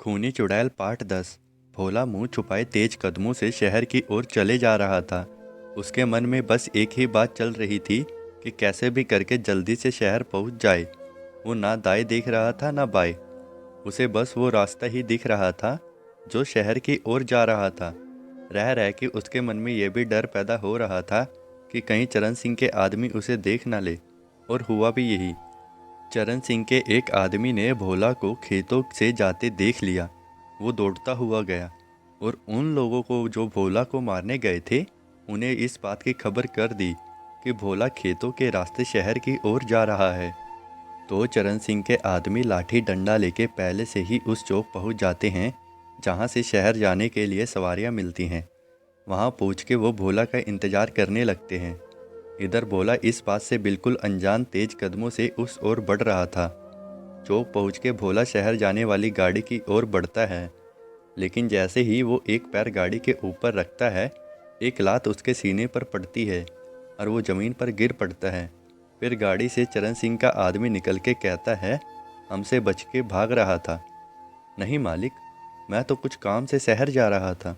खूनी चुड़ैल पार्ट 10। भोला मुंह छुपाए तेज कदमों से शहर की ओर चले जा रहा था। उसके मन में बस एक ही बात चल रही थी कि कैसे भी करके जल्दी से शहर पहुंच जाए। वो ना दाएं देख रहा था ना बाएं। उसे बस वो रास्ता ही दिख रहा था जो शहर की ओर जा रहा था। रह रह के उसके मन में यह भी डर पैदा हो रहा था कि कहीं चरण सिंह के आदमी उसे देख ना ले। और हुआ भी यही। चरण सिंह के एक आदमी ने भोला को खेतों से जाते देख लिया। वो दौड़ता हुआ गया और उन लोगों को जो भोला को मारने गए थे उन्हें इस बात की खबर कर दी कि भोला खेतों के रास्ते शहर की ओर जा रहा है। तो चरण सिंह के आदमी लाठी डंडा लेके पहले से ही उस चौक पहुंच जाते हैं जहां से शहर जाने के लिए सवारियां मिलती हैं। वहां पहुंच के वो भोला का इंतजार करने लगते हैं। इधर भोला इस बात से बिल्कुल अनजान तेज कदमों से उस ओर बढ़ रहा था। चौक पहुंच के भोला शहर जाने वाली गाड़ी की ओर बढ़ता है, लेकिन जैसे ही वो एक पैर गाड़ी के ऊपर रखता है एक लात उसके सीने पर पड़ती है और वो ज़मीन पर गिर पड़ता है। फिर गाड़ी से चरण सिंह का आदमी निकल के कहता है, हमसे बच के भाग रहा था। नहीं मालिक, मैं तो कुछ काम से शहर जा रहा था।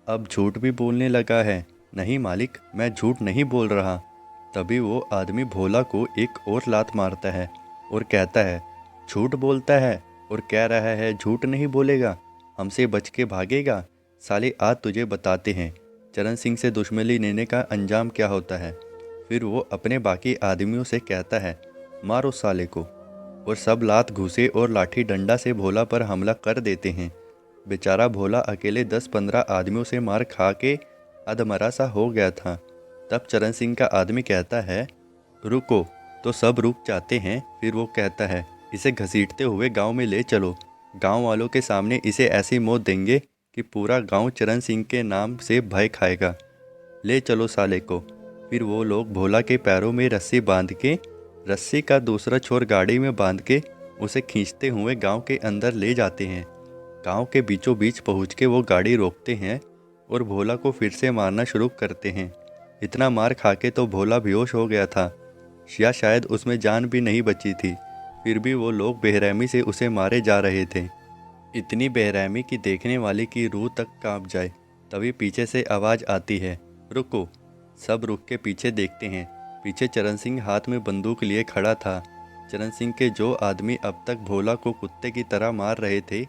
अब झूठ भी बोलने लगा है। नहीं मालिक, मैं झूठ नहीं बोल रहा। तभी वो आदमी भोला को एक और लात मारता है और कहता है, झूठ बोलता है और कह रहा है झूठ नहीं बोलेगा, हमसे बच के भागेगा। साले आज तुझे बताते हैं चरण सिंह से दुश्मनी लेने का अंजाम क्या होता है। फिर वो अपने बाकी आदमियों से कहता है, मारो साले को। और सब लात घूसे और लाठी डंडा से भोला पर हमला कर देते हैं। बेचारा भोला अकेले 10-15 आदमियों से मार खा के अधमरा सा हो गया था। तब चरण सिंह का आदमी कहता है, रुको। तो सब रुक जाते हैं। फिर वो कहता है, इसे घसीटते हुए गांव में ले चलो। गांव वालों के सामने इसे ऐसी मौत देंगे कि पूरा गांव चरण सिंह के नाम से भय खाएगा। ले चलो साले को। फिर वो लोग भोला के पैरों में रस्सी बांध के, रस्सी का दूसरा छोर गाड़ी में बांध के उसे खींचते हुए गांव के अंदर ले जाते हैं। गांव के बीचों बीच पहुंच के वो गाड़ी रोकते हैं और भोला को फिर से मारना शुरू करते हैं। इतना मार खा के तो भोला बेहोश हो गया था, या शायद उसमें जान भी नहीं बची थी। फिर भी वो लोग बेरहमी से उसे मारे जा रहे थे। इतनी बेरहमी कि देखने वाले की रूह तक कांप जाए। तभी पीछे से आवाज़ आती है, रुको। सब रुक के पीछे देखते हैं। पीछे चरण सिंह हाथ में बंदूक लिए खड़ा था। चरण सिंह के जो आदमी अब तक भोला को कुत्ते की तरह मार रहे थे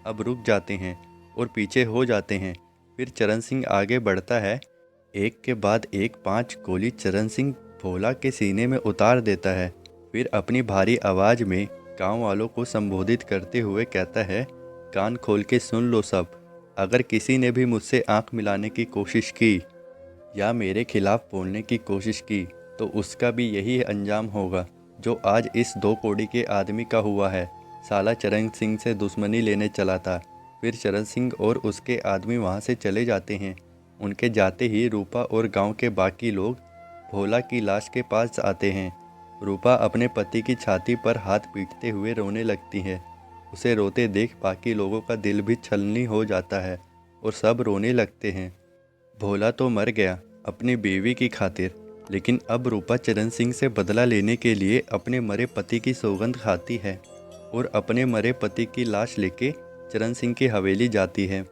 अब रुक जाते हैं और पीछे हो जाते हैं। फिर चरण सिंह आगे बढ़ता है। एक के बाद एक 5 गोली चरण सिंह भोला के सीने में उतार देता है। फिर अपनी भारी आवाज़ में गांव वालों को संबोधित करते हुए कहता है, कान खोल के सुन लो सब। अगर किसी ने भी मुझसे आंख मिलाने की कोशिश की या मेरे खिलाफ बोलने की कोशिश की तो उसका भी यही अंजाम होगा जो आज इस 2 कौड़ी के आदमी का हुआ है। साला चरण सिंह से दुश्मनी लेने चला था। फिर चरण सिंह और उसके आदमी वहां से चले जाते हैं। उनके जाते ही रूपा और गांव के बाकी लोग भोला की लाश के पास आते हैं। रूपा अपने पति की छाती पर हाथ पीटते हुए रोने लगती है। उसे रोते देख बाकी लोगों का दिल भी छलनी हो जाता है और सब रोने लगते हैं। भोला तो मर गया अपनी बीवी की खातिर, लेकिन अब रूपा चरण सिंह से बदला लेने के लिए अपने मरे पति की सौगंध खाती है और अपने मरे पति की लाश लेके चरण सिंह की हवेली जाती है।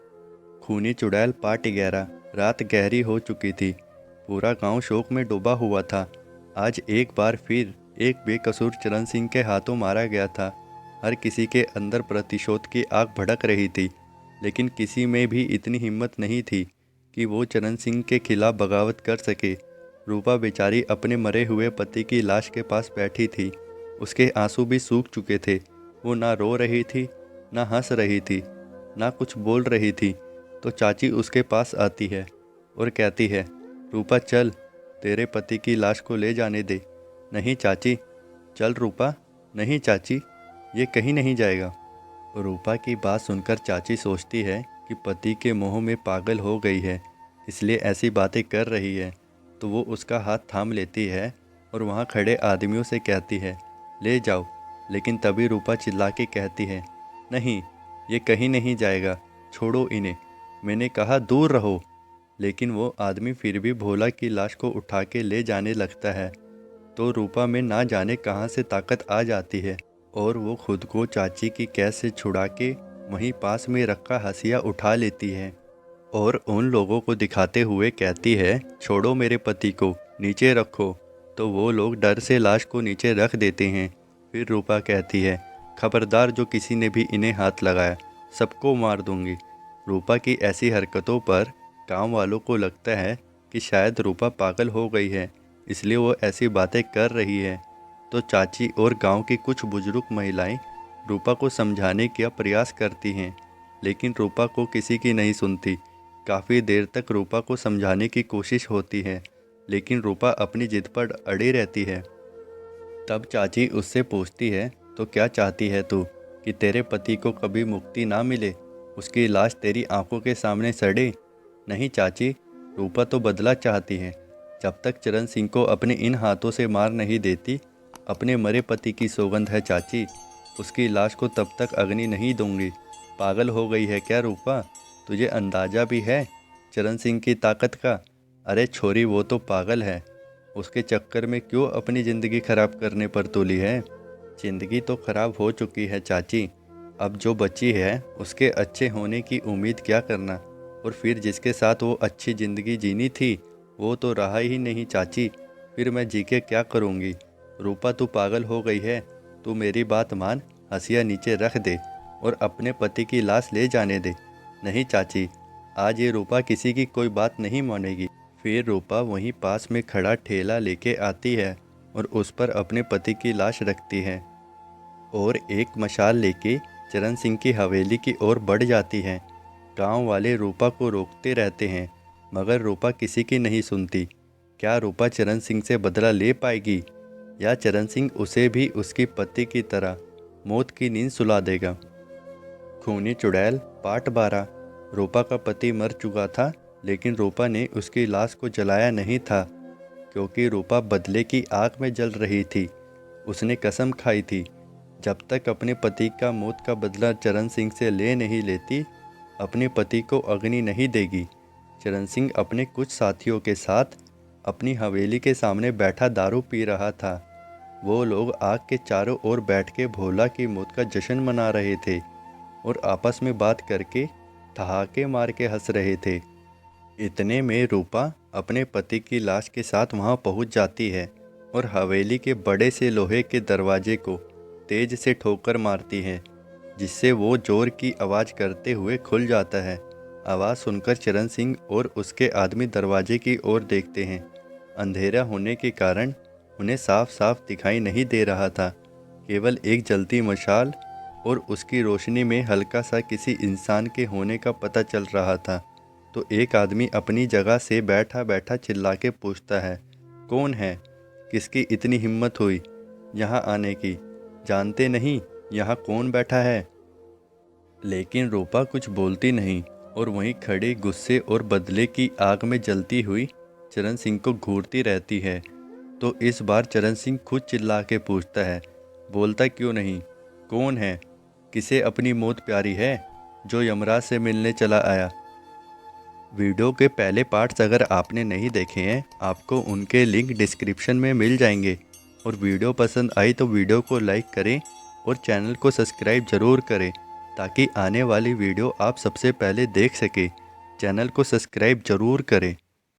खूनी चुड़ैल पार्ट 11। रात गहरी हो चुकी थी। पूरा गांव शोक में डूबा हुआ था। आज एक बार फिर एक बेकसूर चरण सिंह के हाथों मारा गया था। हर किसी के अंदर प्रतिशोध की आग भड़क रही थी, लेकिन किसी में भी इतनी हिम्मत नहीं थी कि वो चरण सिंह के खिलाफ बगावत कर सके। रूपा बेचारी अपने मरे हुए पति की लाश के पास बैठी थी। उसके आंसू भी सूख चुके थे। वो ना रो रही थी, ना हंस रही थी, ना कुछ बोल रही थी। तो चाची उसके पास आती है और कहती है, रूपा चल, तेरे पति की लाश को ले जाने दे। नहीं चाची। चल रूपा। नहीं चाची, ये कहीं नहीं जाएगा। रूपा की बात सुनकर चाची सोचती है कि पति के मोह में पागल हो गई है, इसलिए ऐसी बातें कर रही है। तो वो उसका हाथ थाम लेती है और वहाँ खड़े आदमियों से कहती है, ले जाओ। लेकिन तभी रूपा चिल्ला के कहती है, नहीं, ये कहीं नहीं जाएगा, छोड़ो इन्हें, मैंने कहा दूर रहो। लेकिन वो आदमी फिर भी भोला की लाश को उठा के ले जाने लगता है। तो रूपा में ना जाने कहाँ से ताकत आ जाती है और वो खुद को चाची की कैद से छुड़ा के वहीं पास में रखा हंसिया उठा लेती है और उन लोगों को दिखाते हुए कहती है, छोड़ो मेरे पति को, नीचे रखो। तो वो लोग डर से लाश को नीचे रख देते हैं। फिर रूपा कहती है, खबरदार जो किसी ने भी इन्हें हाथ लगाया, सबको मार दूंगी। रूपा की ऐसी हरकतों पर गांव वालों को लगता है कि शायद रूपा पागल हो गई है, इसलिए वो ऐसी बातें कर रही है। तो चाची और गांव की कुछ बुजुर्ग महिलाएं रूपा को समझाने का प्रयास करती हैं, लेकिन रूपा को किसी की नहीं सुनती। काफ़ी देर तक रूपा को समझाने की कोशिश होती है, लेकिन रूपा अपनी जिद पर अड़ी रहती है। तब चाची उससे पूछती है, तो क्या चाहती है तू, कि तेरे पति को कभी मुक्ति ना मिले, उसकी लाश तेरी आंखों के सामने सड़े? नहीं चाची, रूपा तो बदला चाहती है। जब तक चरण सिंह को अपने इन हाथों से मार नहीं देती, अपने मरे पति की सौगंध है चाची, उसकी लाश को तब तक अग्नि नहीं दूंगी। पागल हो गई है क्या रूपा? तुझे अंदाज़ा भी है चरण सिंह की ताकत का? अरे छोरी, वो तो पागल है, उसके चक्कर में क्यों अपनी ज़िंदगी खराब करने पर तुली है? ज़िंदगी तो खराब हो चुकी है चाची, अब जो बची है उसके अच्छे होने की उम्मीद क्या करना। और फिर जिसके साथ वो अच्छी ज़िंदगी जीनी थी वो तो रहा ही नहीं चाची, फिर मैं जी के क्या करूँगी। रूपा तू पागल हो गई है, तू मेरी बात मान, हंसिया नीचे रख दे और अपने पति की लाश ले जाने दे। नहीं चाची, आज ये रूपा किसी की कोई बात नहीं मानेगी। फिर रूपा वहीं पास में खड़ा ठेला लेके आती है और उस पर अपने पति की लाश रखती है और एक मशाल लेके चरण सिंह की हवेली की ओर बढ़ जाती है। गांव वाले रूपा को रोकते रहते हैं, मगर रूपा किसी की नहीं सुनती। क्या रूपा चरण सिंह से बदला ले पाएगी, या चरण सिंह उसे भी उसकी पति की तरह मौत की नींद सुला देगा? खूनी चुड़ैल पार्ट 12। रूपा का पति मर चुका था, लेकिन रूपा ने उसकी लाश को जलाया नहीं था, क्योंकि रूपा बदले की आग में जल रही थी। उसने कसम खाई थी, जब तक अपने पति का मौत का बदला चरण सिंह से ले नहीं लेती, अपने पति को अग्नि नहीं देगी। चरण सिंह अपने कुछ साथियों के साथ अपनी हवेली के सामने बैठा दारू पी रहा था। वो लोग आग के चारों ओर बैठ के भोला की मौत का जश्न मना रहे थे और आपस में बात करके ठहाके मार के हंस रहे थे। इतने में रूपा अपने पति की लाश के साथ वहां पहुंच जाती है और हवेली के बड़े से लोहे के दरवाजे को तेज से ठोकर मारती है, जिससे वो जोर की आवाज़ करते हुए खुल जाता है। आवाज़ सुनकर चरण सिंह और उसके आदमी दरवाजे की ओर देखते हैं। अंधेरा होने के कारण उन्हें साफ साफ दिखाई नहीं दे रहा था, केवल एक जलती मशाल और उसकी रोशनी में हल्का सा किसी इंसान के होने का पता चल रहा था। तो एक आदमी अपनी जगह से बैठा बैठा चिल्ला के पूछता है, कौन है? किसकी इतनी हिम्मत हुई यहाँ आने की? जानते नहीं यहाँ कौन बैठा है? लेकिन रूपा कुछ बोलती नहीं और वहीं खड़ी गुस्से और बदले की आग में जलती हुई चरण सिंह को घूरती रहती है। तो इस बार चरण सिंह खुद चिल्ला के पूछता है, बोलता क्यों नहीं? कौन है? किसे अपनी मौत प्यारी है, जो यमराज से मिलने चला आया? वीडियो के पहले पार्ट्स अगर आपने नहीं देखे हैं, आपको उनके लिंक डिस्क्रिप्शन में मिल जाएंगे। और वीडियो पसंद आई तो वीडियो को लाइक करें और चैनल को सब्सक्राइब ज़रूर करें, ताकि आने वाली वीडियो आप सबसे पहले देख सकें। चैनल को सब्सक्राइब ज़रूर करें।